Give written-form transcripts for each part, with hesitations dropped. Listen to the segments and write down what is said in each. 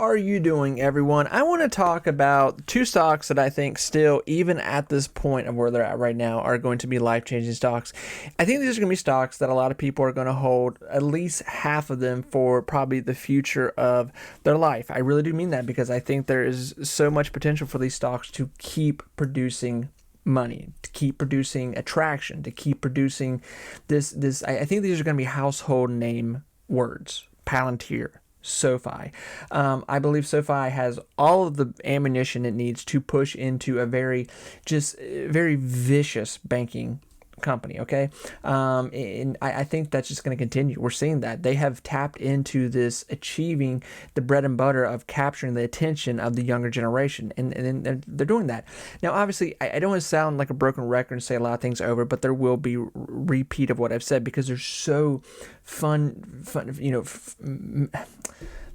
are you doing, everyone? I want to talk about two stocks that I think still, even at this point of where they're at right now, are going to be life-changing stocks. I think these are going to be stocks that a lot of people are going to hold at least half of them for probably the future of their life. I really do mean that because I think there is so much potential for these stocks to keep producing money, to keep producing attraction, to keep producing this. I think these are going to be household name words. Palantir, SoFi. I believe SoFi has all of the ammunition it needs to push into a very vicious banking company. Okay. And I think that's just going to continue. We're seeing that they have tapped into this, achieving the bread and butter of capturing the attention of the younger generation. And they're doing that. Now, obviously, I don't want to sound like a broken record and say a lot of things over, but there will be repeat of what I've said because they're so fun,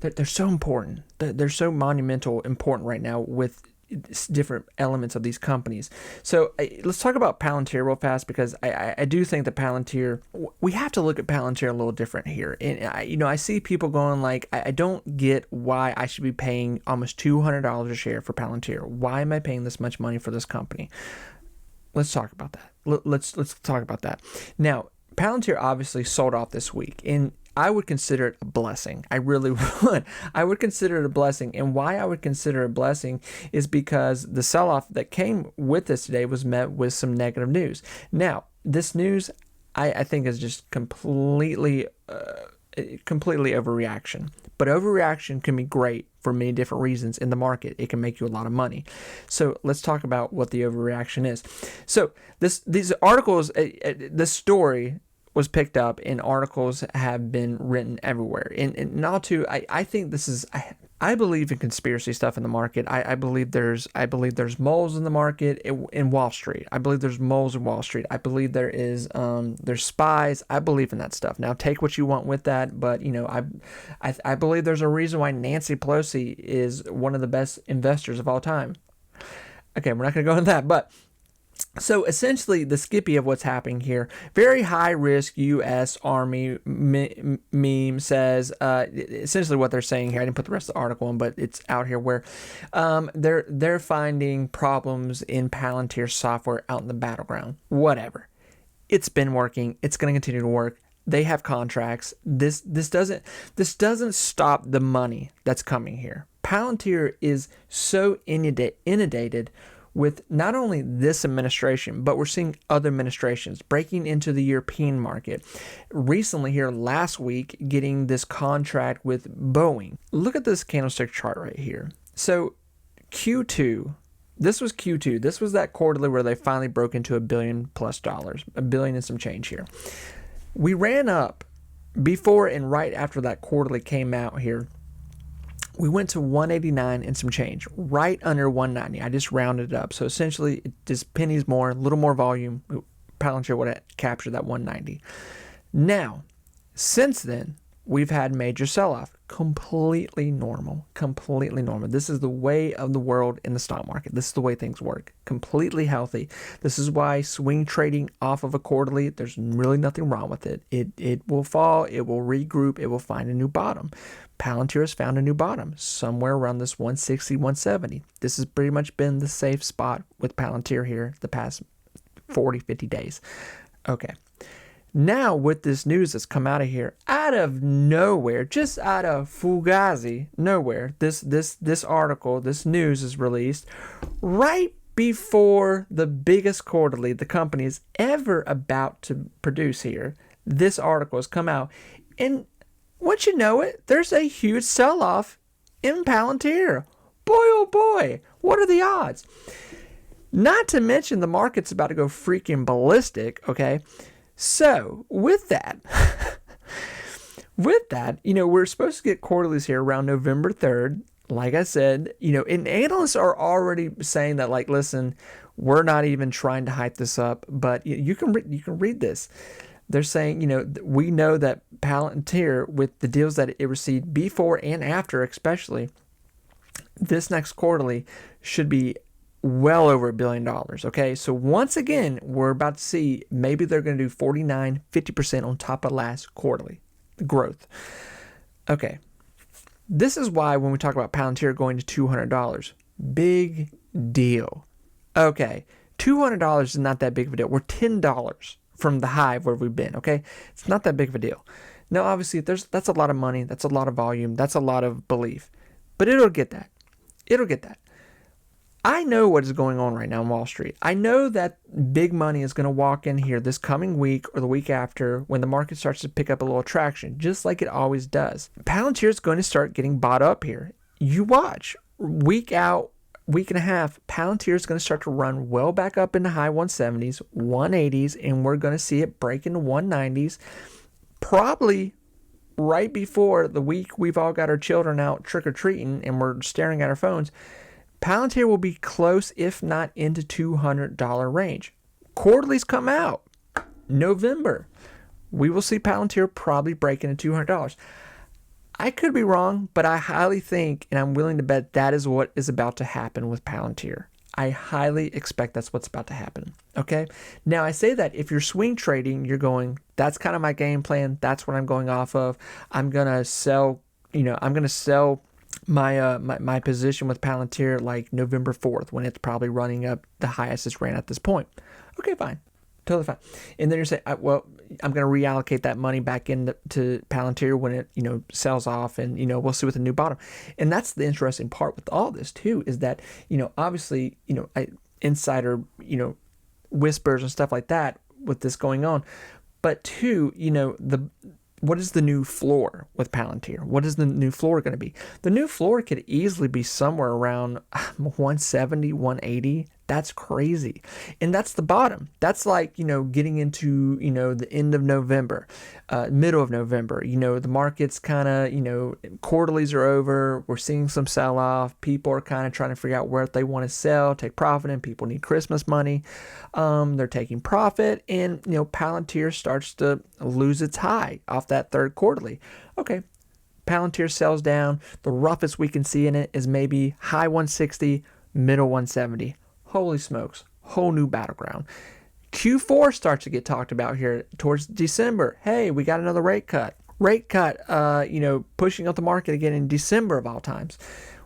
they're so important. They're so monumental, important right now with different elements of these companies. So let's talk about Palantir real fast because I do think that Palantir, we have to look at Palantir a little different here. And I see people going like, I don't get why I should be paying almost $200 a share for Palantir. Why am I paying this much money for this company? Let's talk about that. Let's talk about that. Now, Palantir obviously sold off this week, and I would consider it a blessing. I really would. I would consider it a blessing. And why I would consider it a blessing is because the sell-off that came with this today was met with some negative news. Now, this news, I think, is just completely overreaction. But overreaction can be great for many different reasons in the market. It can make you a lot of money. So let's talk about what the overreaction is. So these articles, this story was picked up and articles have been written everywhere. And all too, I think this is, I believe in conspiracy stuff in the market. I believe there's moles in the market in Wall Street. I believe there's moles in Wall Street. I believe there's spies. I believe in that stuff. Now take what you want with that, but I believe there's a reason why Nancy Pelosi is one of the best investors of all time. Okay, we're not going to go into that, but so essentially, the Skippy of what's happening here, very high risk U.S. Army meme says, essentially what they're saying here, I didn't put the rest of the article in, but it's out here where they're finding problems in Palantir software out in the battleground. Whatever. It's been working. It's going to continue to work. They have contracts. This doesn't stop the money that's coming here. Palantir is so inundated with not only this administration, but we're seeing other administrations breaking into the European market. Recently here last week, getting this contract with Boeing. Look at this candlestick chart right here. So Q2, this was Q2. This was that quarterly where they finally broke into $1 billion+, $1 billion and some change here. We ran up before and right after that quarterly came out here. We went to 189 and some change, right under 190. I just rounded it up. So essentially, just pennies more, a little more volume. Palantir would have captured that 190. Now, since then, we've had major sell-off. Completely normal. Completely normal. This is the way of the world in the stock market. This is the way things work. Completely healthy. This is why swing trading off of a quarterly, there's really nothing wrong with it. It will fall. It will regroup. It will find a new bottom. Palantir has found a new bottom somewhere around this 160, 170. This has pretty much been the safe spot with Palantir here the past 40, 50 days. Okay. Now with this news that's come out of here, out of nowhere, just out of Fugazi, nowhere, this article, this news is released right before the biggest quarterly the company is ever about to produce here. This article has come out, and once you know it, there's a huge sell-off in Palantir. Boy, oh boy, what are the odds? Not to mention the market's about to go freaking ballistic, okay? So, with that, we're supposed to get quarterlies here around November 3rd. Like I said, and analysts are already saying that, like, listen, we're not even trying to hype this up, but you can read this. They're saying, we know that Palantir, with the deals that it received before and after, especially, this next quarterly should be well over $1 billion. Okay, so once again, we're about to see maybe they're going to do 49, 50% on top of last quarterly growth. Okay, This is why when we talk about Palantir going to $200, big deal. Okay, $200 is not that big of a deal. We're $10 from the high of where we've been, okay? It's not that big of a deal. Now, obviously, that's a lot of money. That's a lot of volume. That's a lot of belief. But it'll get that. It'll get that. I know what is going on right now in Wall Street. I know that big money is going to walk in here this coming week or the week after when the market starts to pick up a little traction, just like it always does. Palantir is going to start getting bought up here. You watch. Week out, week and a half, Palantir is going to start to run well back up in the high 170s, 180s, and we're going to see it break into 190s. Probably right before the week we've all got our children out trick-or-treating and we're staring at our phones. Palantir will be close, if not into $200 range. Quarterlies come out. November. We will see Palantir probably breaking into $200. I could be wrong, but I highly think, and I'm willing to bet that is what is about to happen with Palantir. I highly expect that's what's about to happen. Okay? Now, I say that if you're swing trading, you're going, that's kind of my game plan. That's what I'm going off of. I'm going to sell, my position with Palantir like November 4th when it's probably running up the highest it's ran at this point. Okay, fine. Totally fine. And then you're saying, well, I'm going to reallocate that money back into Palantir when it, sells off and, we'll see with a new bottom. And that's the interesting part with all this too, is that, obviously, insider, whispers and stuff like that with this going on. But two, what is the new floor with Palantir? What is the new floor going to be? The new floor could easily be somewhere around 170, 180. That's crazy. And that's the bottom. That's like, getting into, the end of November, middle of November. The market's kind of, quarterlies are over. We're seeing some sell off. People are kind of trying to figure out where they want to sell, take profit in. People need Christmas money. They're taking profit. And, Palantir starts to lose its high off that third quarterly. Okay. Palantir sells down. The roughest we can see in it is maybe high 160, middle 170. Holy smokes, whole new battleground. Q4 starts to get talked about here towards December. Hey, we got another rate cut. Pushing up the market again in December of all times.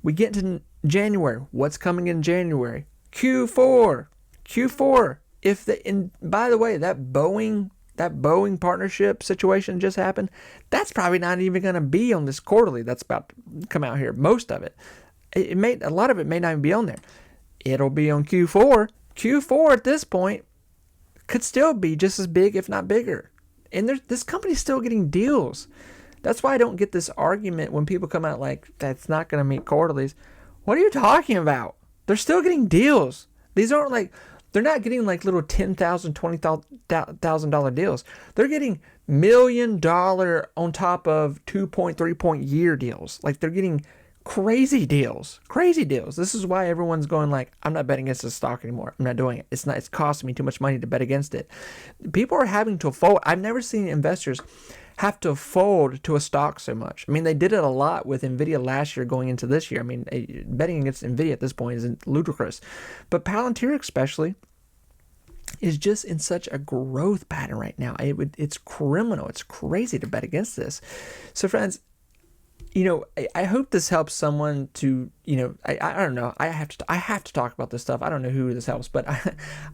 We get into January. What's coming in January? Q4. By the way, that Boeing partnership situation just happened. That's probably not even going to be on this quarterly that's about to come out here. Most of it. A lot of it may not even be on there. It'll be on Q4. Q4 at this point could still be just as big, if not bigger. And this company's still getting deals. That's why I don't get this argument when people come out like, that's not going to meet quarterlies. What are you talking about? They're still getting deals. These aren't like, they're not getting like little $10,000, $20,000 deals. They're getting $1 million on top of 2.3 point year deals. Like they're getting crazy deals. This is why everyone's going like, I'm not betting against this stock anymore. I'm not doing it. It's costing me too much money to bet against it. People are having to fold. I've never seen investors have to fold to a stock so much. I mean, they did it a lot with Nvidia last year going into this year. I mean, betting against Nvidia at this point is ludicrous. But Palantir especially is just in such a growth pattern right now. It's criminal. It's crazy to bet against this. So friends, I hope this helps someone to, I don't know. I have to talk about this stuff. I don't know who this helps, but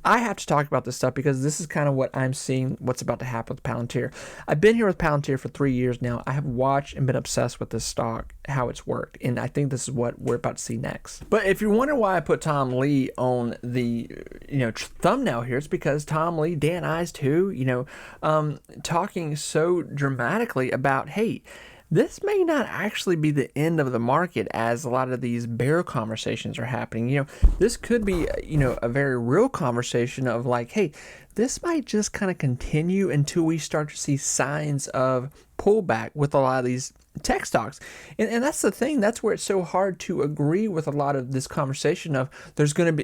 I have to talk about this stuff because this is kind of what I'm seeing, what's about to happen with Palantir. I've been here with Palantir for 3 years now. I have watched and been obsessed with this stock, how it's worked, and I think this is what we're about to see next. But if you're wondering why I put Tom Lee on the, thumbnail here, it's because Tom Lee, Dan Ives too, talking so dramatically about, hey, this may not actually be the end of the market as a lot of these bear conversations are happening. This could be, a very real conversation of like, hey, this might just kind of continue until we start to see signs of pullback with a lot of these tech stocks. And that's the thing. That's where it's so hard to agree with a lot of this conversation of there's going to be,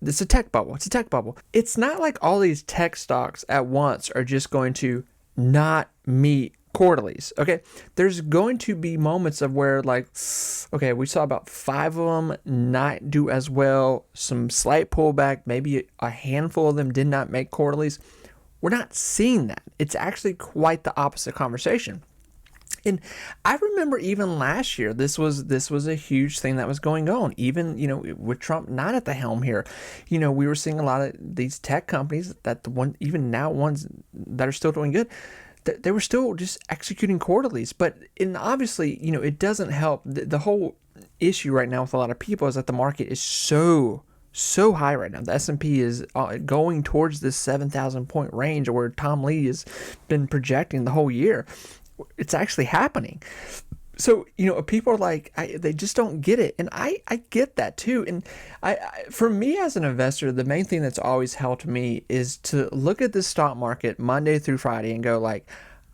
it's a tech bubble. It's a tech bubble. It's not like all these tech stocks at once are just going to not meet quarterlies. Okay, there's going to be moments of where like, okay, we saw about 5 of them not do as well, some slight pullback, maybe a handful of them did not make quarterlies. We're not seeing that. It's actually quite the opposite conversation. And I remember even last year, this was a huge thing that was going on. Even, with Trump not at the helm here, we were seeing a lot of these tech companies that even now ones that are still doing good, they were still just executing quarterlies. But obviously, it doesn't help. The whole issue right now with a lot of people is that the market is so high right now. The S&P is going towards this 7,000 point range where Tom Lee has been projecting the whole year. It's actually happening. So, people are like, they just don't get it. And I get that too. And for me as an investor, the main thing that's always helped me is to look at the stock market Monday through Friday and go like,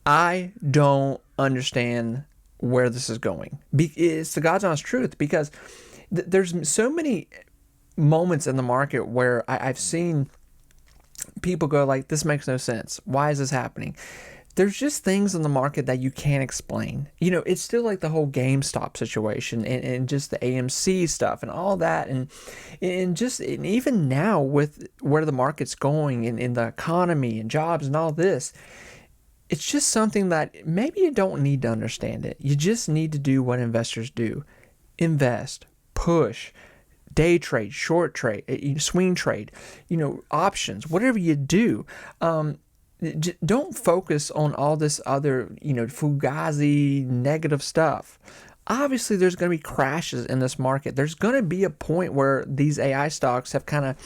I don't understand where this is going. It's the God's honest truth, because there's so many moments in the market where I've seen people go like, this makes no sense. Why is this happening? There's just things in the market that you can't explain. It's still like the whole GameStop situation and just the AMC stuff and all that. And even now with where the market's going and in the economy and jobs and all this, it's just something that maybe you don't need to understand it. You just need to do what investors do. Invest, push, day trade, short trade, swing trade, options, whatever you do. Don't focus on all this other, fugazi negative stuff. Obviously, there's going to be crashes in this market. There's going to be a point where these AI stocks have kind of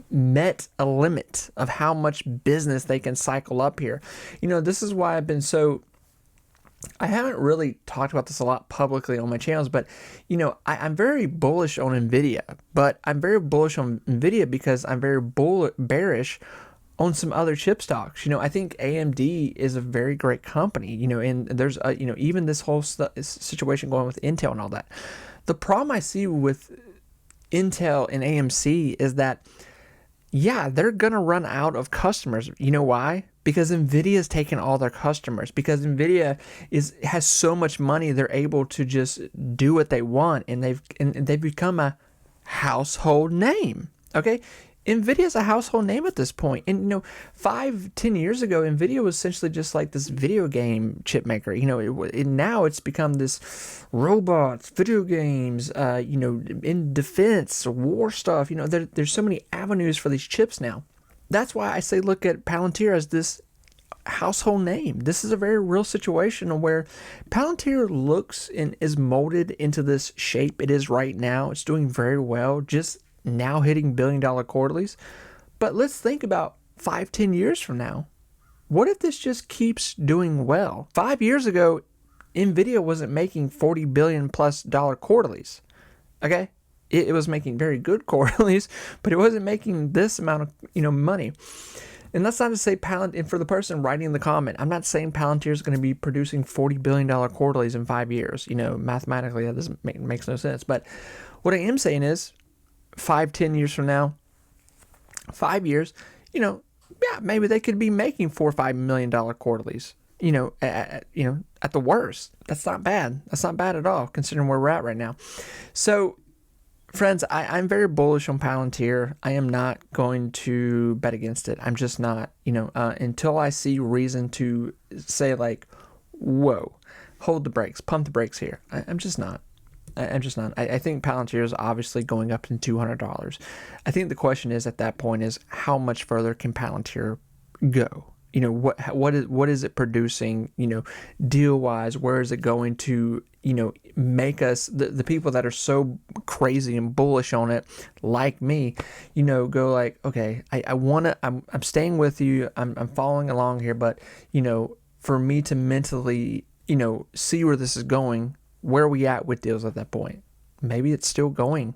met a limit of how much business they can cycle up here. This is why I haven't really talked about this a lot publicly on my channels, but I'm very bullish on Nvidia. But I'm very bullish on Nvidia because I'm very bearish on some other chip stocks. I think AMD is a very great company, and there's, even this whole situation going with Intel and all that. The problem I see with Intel and AMC is that, yeah, they're going to run out of customers. You know why? Because NVIDIA's taken all their customers. Because NVIDIA has so much money, they're able to just do what they want, and they've become a household name. Okay? NVIDIA is a household name at this point. And, 5-10 years ago, NVIDIA was essentially just like this video game chip maker. Now it's become this robots, video games, in defense, war stuff. There's so many avenues for these chips now. That's why I say look at Palantir as this household name. This is a very real situation where Palantir looks and is molded into this shape it is right now. It's doing very well, just now hitting $1 billion quarterlies. But let's think about 5-10 years from now. What if this just keeps doing well? 5 years ago, Nvidia wasn't making $40 billion plus quarterlies. Okay? It was making very good quarterlies, but it wasn't making this amount of money. And that's not to say Palantir, and for the person writing the comment, I'm not saying Palantir is going to be producing $40 billion quarterlies in 5 years. Mathematically, that doesn't makes no sense. But what I am saying is, 5-10 years from now, 5 years, yeah, maybe they could be making $4 or $5 million quarterlies. At the worst. That's not bad. That's not bad at all, considering where we're at right now. So, friends, I'm very bullish on Palantir. I am not going to bet against it. I'm just not. Until I see reason to say like, whoa, hold the brakes, pump the brakes here. I'm just not. I think Palantir is obviously going up to $200. I think the question is at that point is how much further can Palantir go? What is it producing? Deal wise, where is it going to? Make us the people that are so crazy and bullish on it, like me, go like, okay, I want to. I'm staying with you. I'm following along here, but for me to mentally, see where this is going. Where are we at with deals at that point? Maybe it's still going,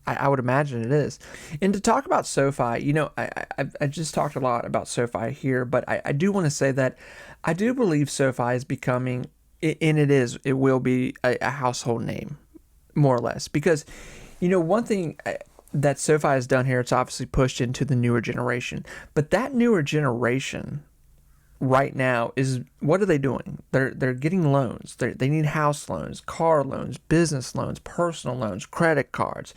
I would imagine it is. And to talk about SoFi, I just talked a lot about SoFi here, but I do want to say that I do believe SoFi is becoming, and it will be a household name, more or less. Because, one thing that SoFi has done here, it's obviously pushed into the newer generation. But that newer generation right now is, what are they doing? They're getting loans. They need house loans, car loans, business loans, personal loans, credit cards.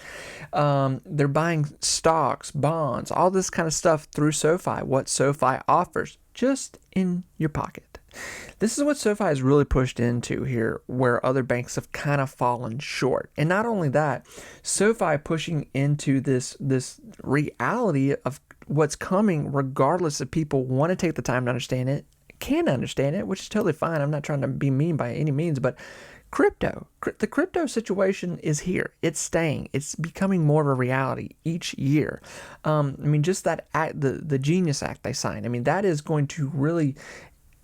They're buying stocks, bonds, all this kind of stuff through SoFi. What SoFi offers, just in your pocket. This is what SoFi has really pushed into here, where other banks have kind of fallen short. And not only that, SoFi pushing into this reality of what's coming, regardless if people want to take the time to understand it, can understand it, which is totally fine. I'm not trying to be mean by any means, but the crypto situation is here. It's staying. It's becoming more of a reality each year. Just that act, the Genius Act they signed. That is going to really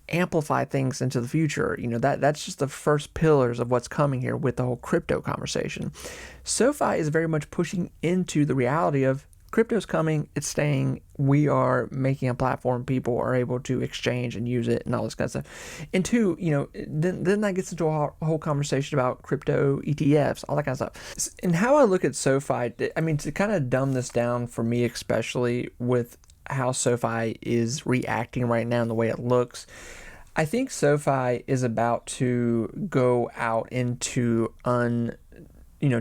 amplify things into the future. That's just the first pillars of what's coming here with the whole crypto conversation. SoFi is very much pushing into the reality of crypto's coming, it's staying. We are making a platform people are able to exchange and use it and all this kind of stuff. And two, then that gets into a whole conversation about crypto ETFs, all that kind of stuff. And how I look at SoFi, to kind of dumb this down for me, especially with how SoFi is reacting right now and the way it looks, I think SoFi is about to go out into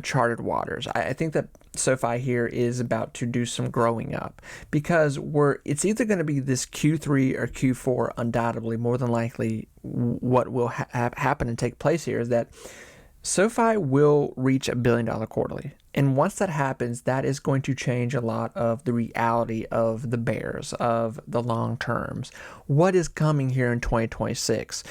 charted waters. I think that SoFi here is about to do some growing up, because it's either going to be this Q3 or Q4, undoubtedly, more than likely. What will happen and take place here is that SoFi will reach $1 billion quarterly. And once that happens, that is going to change a lot of the reality of the bears, of the long terms. What is coming here in 2026?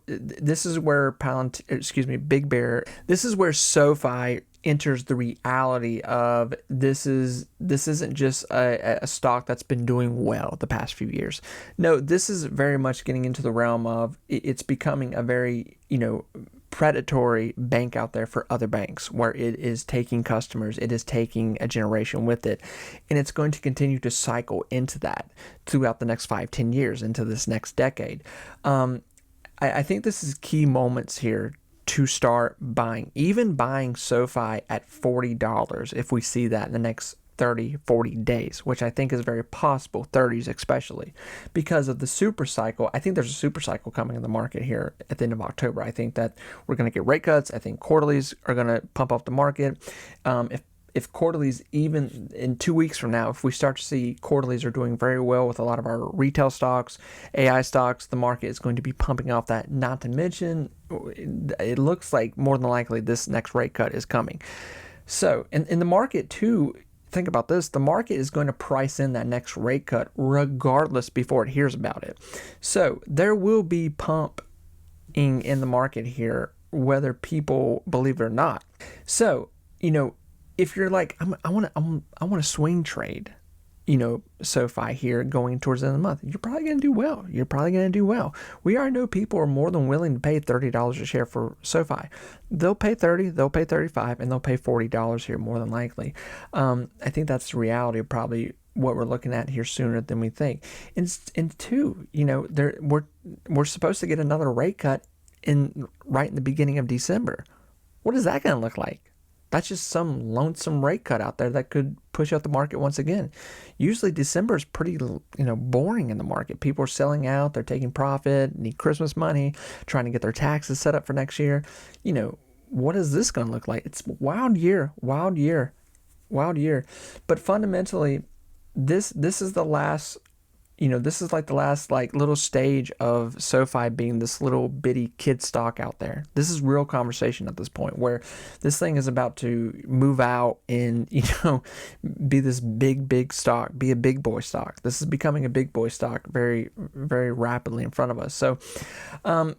This is where Big Bear, this is where SoFi enters the reality of this isn't just a stock that's been doing well the past few years. No, this is very much getting into the realm of it's becoming a very, predatory bank out there for other banks, where it is taking customers, it is taking a generation with it, and it's going to continue to cycle into that throughout the next 5-10 years into this next decade. I think this is key moments here to start buying, even buying SoFi at $40 if we see that in the next 30-40 days, which I think is very possible, 30s especially, because of the super cycle. I think there's a super cycle coming in the market here at the end of October. I think that we're going to get rate cuts. I think quarterlies are going to pump up the market. If quarterlies, even in 2 weeks from now, if we start to see quarterlies are doing very well with a lot of our retail stocks, AI stocks, the market is going to be pumping off that. Not to mention, it looks like more than likely this next rate cut is coming. So, in the market too, think about this, the market is going to price in that next rate cut regardless before it hears about it. So there will be pumping in the market here, whether people believe it or not. So, if you're like, I want to swing trade, SoFi here going towards the end of the month, you're probably going to do well. We already know people are more than willing to pay $30 a share for SoFi. They'll pay $30, they'll pay $35, and they'll pay $40 here more than likely. I think that's the reality of probably what we're looking at here sooner than we think. And two, we're supposed to get another rate cut right in the beginning of December. What is that going to look like? That's just some lonesome rate cut out there that could push out the market once again. Usually December is pretty, boring in the market. People are selling out, they're taking profit, need Christmas money, trying to get their taxes set up for next year. What is this going to look like? It's a wild year. But fundamentally, this is the last. This is like the last little stage of SoFi being this little bitty kid stock out there. This is real conversation at this point, where this thing is about to move out and, be this big stock, be a big boy stock. This is becoming a big boy stock very, very rapidly in front of us. So,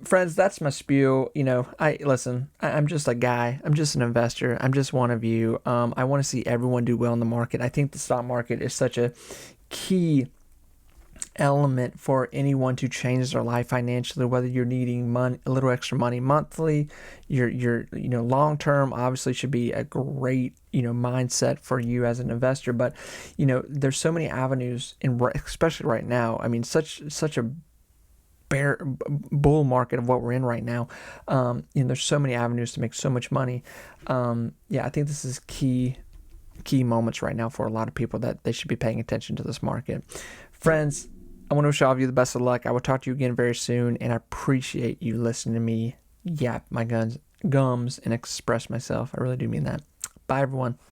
friends, that's my spiel. I'm just a guy. I'm just an investor. I'm just one of you. I want to see everyone do well in the market. I think the stock market is such a key element for anyone to change their life financially, whether you're needing a little extra money monthly, your long term obviously should be a great mindset for you as an investor. But there's so many avenues, especially right now. Such a bull market of what we're in right now. There's so many avenues to make so much money. I think this is key moments right now for a lot of people that they should be paying attention to this market. Friends, I want to wish all of you the best of luck. I will talk to you again very soon, and I appreciate you listening to me yap my gums and express myself. I really do mean that. Bye, everyone.